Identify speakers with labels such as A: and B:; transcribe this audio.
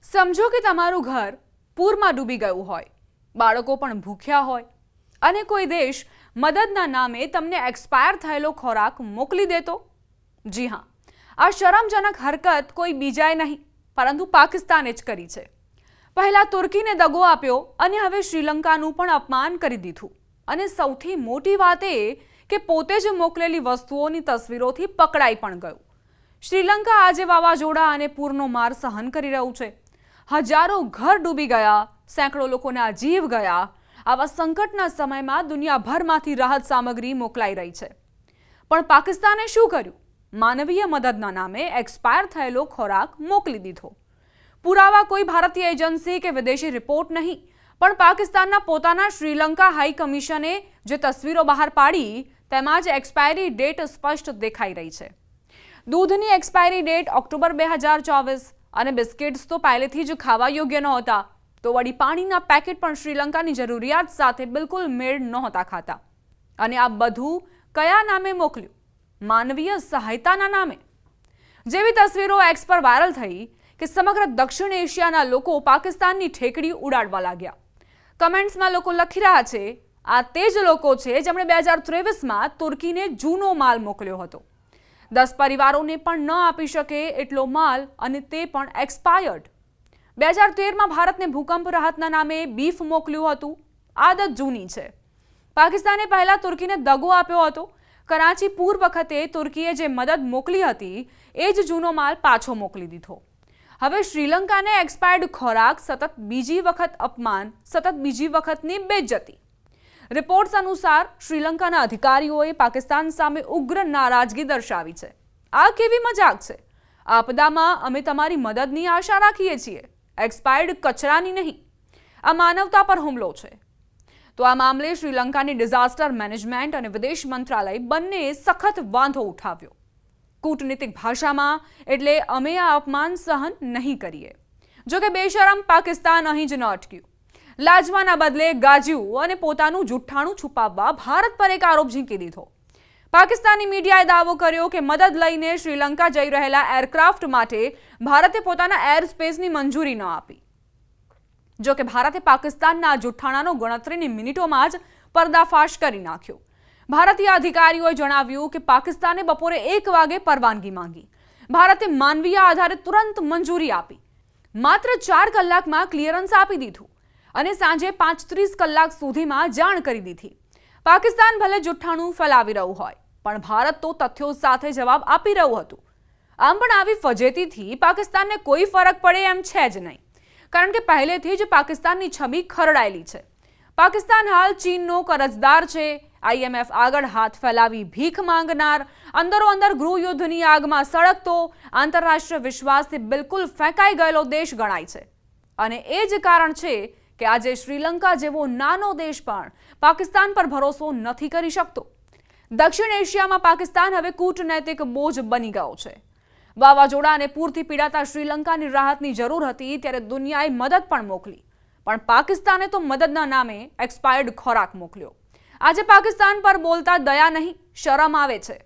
A: સમજો કે તમારું ઘર પૂરમાં ડૂબી ગયું હોય, બાળકો પણ ભૂખ્યા હોય અને કોઈ દેશ મદદના નામે તમને એક્સપાયર થયેલો ખોરાક મોકલી દેતો. જી હા, આ શરમજનક હરકત કોઈ બીજાએ નહીં પરંતુ પાકિસ્તાને જ કરી છે. પહેલા તુર્કીને દગો આપ્યો અને હવે શ્રીલંકાનું પણ અપમાન કરી દીધું. અને સૌથી મોટી વાત એ કે પોતે જ મોકલેલી વસ્તુઓની તસવીરોથી પકડાઈ પણ ગયું. શ્રીલંકા આજે વાવાઝોડા અને પૂરનો માર સહન કરી રહ્યું છે. હજારો ઘર ડૂબી ગયા, સેંકડો લોકોના જીવ ગયા. આવા સંકટના સમયમાં દુનિયાભરમાંથી રાહત સામગ્રી મોકલાઈ રહી છે. પણ પાકિસ્તાને શું કર્યું? માનવીય મદદના નામે એક્સપાયર થયેલો ખોરાક મોકલી દીધો. પુરાવા કોઈ ભારતીય એજન્સી કે વિદેશી રિપોર્ટ નહીં, પણ પાકિસ્તાનના પોતાના શ્રીલંકા હાઈ કમિશને જે તસવીરો બહાર પાડી તેમાં જ એક્સપાયરી ડેટ સ્પષ્ટ દેખાઈ રહી છે. દૂધની એક્સપાયરી ડેટ ઓક્ટોબર 2024 અને બિસ્કિટ્સ તો પહેલેથી જ ખાવા યોગ્ય નહોતા. તો વળી પાણીના પેકેટ પણ શ્રીલંકાની જરૂરિયાત સાથે બિલકુલ મેળ નહોતા ખાતા. અને આ બધું કયા નામે મોકલ્યું? માનવીય સહાયતાના નામે. જેવી તસવીરો એક્સ પર વાયરલ થઈ કે સમગ્ર દક્ષિણ એશિયાના લોકો પાકિસ્તાનની ઠેકડી ઉડાડવા લાગ્યા. કમેન્ટ્સમાં લોકો લખી રહ્યા છે, આ તે જ લોકો છે જેમણે 2023માં તુર્કીને જૂનો માલ મોકલ્યો હતો. 10 પરિવારોને પણ ન આપી શકે એટલો માલ, અને તે પણ એક્સપાયર્ડ. 2013માં ભારતને ભૂકંપ રાહતના નામે બીફ મોકલ્યું હતું. આદત જૂની છે. પાકિસ્તાને પહેલા તુર્કીને દગો આપ્યો હતો. કરાચી પૂર વખતે તુર્કીએ જે મદદ મોકલી હતી એ જ જૂનો માલ પાછો મોકલી દીધો. હવે શ્રીલંકાને એક્સપાયર્ડ ખોરાક, સતત બીજી વખત અપમાન, સતત બીજી વખતની બેઇજ્જતી. રિપોર્ટ્સ અનુસાર શ્રીલંકાના અધિકારીઓએ પાકિસ્તાન સામે ઉગ્ર નારાજગી દર્શાવી છે. આ કેવી મજાક છે? આપદામાં અમે તમારી મદદની આશા રાખીએ છીએ, એક્સપાયર્ડ કચરાની નહીં. આ માનવતા પર હુમલો છે. તો આ મામલે શ્રીલંકાની ડિઝાસ્ટર મેનેજમેન્ટ અને વિદેશ મંત્રાલય બંનેએ સખત વાંધો ઉઠાવ્યો. કૂટનીતિક ભાષામાં એટલે અમે આ અપમાન સહન નહીં કરીએ. જોકે બેશરમ પાકિસ્તાન અહીં જ ન અટક્યું. લાજવાના બદલે ગાજ્યું અને પોતાનું જુઠ્ઠાણું છુપાવવા ભારત પર એક આરોપ ઝીંકી દીધો. પાકિસ્તાની મીડિયાએ દાવો કર્યો કે મદદ લઈને શ્રીલંકા જઈ રહેલા એરક્રાફ્ટ માટે ભારતે પોતાના એર સ્પેસની મંજૂરી ન આપી. જોકે ભારતે પાકિસ્તાનના આ જુઠ્ઠાણાનો ગણતરીની મિનિટોમાં જ પર્દાફાશ કરી નાખ્યો. ભારતીય અધિકારીઓએ જણાવ્યું કે પાકિસ્તાને બપોરે 1 વાગે પરવાનગી માંગી. ભારતે માનવીય આધારે તુરંત મંજૂરી આપી. માત્ર 4 કલાકમાં ક્લિયરન્સ આપી દીધું અને સાંજે 35 કલાક સુધીમાં જાણ કરી દીધી. પાકિસ્તાન ભલે જુઠ્ઠાણું ફેલાવી રહ્યું હોય, પણ ભારત તો તથ્યો સાથે જવાબ આપી રહ્યું હતું. આમ પણ આવી ફજેતીથી પાકિસ્તાનને કોઈ ફરક પડે એમ છે જ નહીં, કારણ કે પહેલેથી જ પાકિસ્તાનની છબી ખરડાયેલી છે. પાકિસ્તાન હાલ ચીનનો કરજદાર છે. IMF આગળ હાથ ફેલાવી ભીખ માંગનાર, અંદરો અંદર ગૃહયુદ્ધની આગમાં સળગતો, આંતરરાષ્ટ્રીય વિશ્વાસથી બિલકુલ ફેંકાઈ ગયેલો દેશ ગણાય છે. અને એ જ કારણ છે કે આજે શ્રીલંકા જેવો નાનો દેશ પણ પાકિસ્તાન પર ભરોસો નથી કરી શકતો. દક્ષિણ એશિયામાં પાકિસ્તાન હવે કૂટનૈતિક બોજ બની ગયો છે. વાવાઝોડા અને પૂરથી પીડાતા શ્રીલંકાની રાહતની જરૂર હતી ત્યારે દુનિયાએ મદદ પણ મોકલી, પણ પાકિસ્તાને તો મદદના નામે એક્સપાયર્ડ ખોરાક મોકલ્યો. આજે પાકિસ્તાન પર બોલતા દયા નહીં, શરમ આવે છે.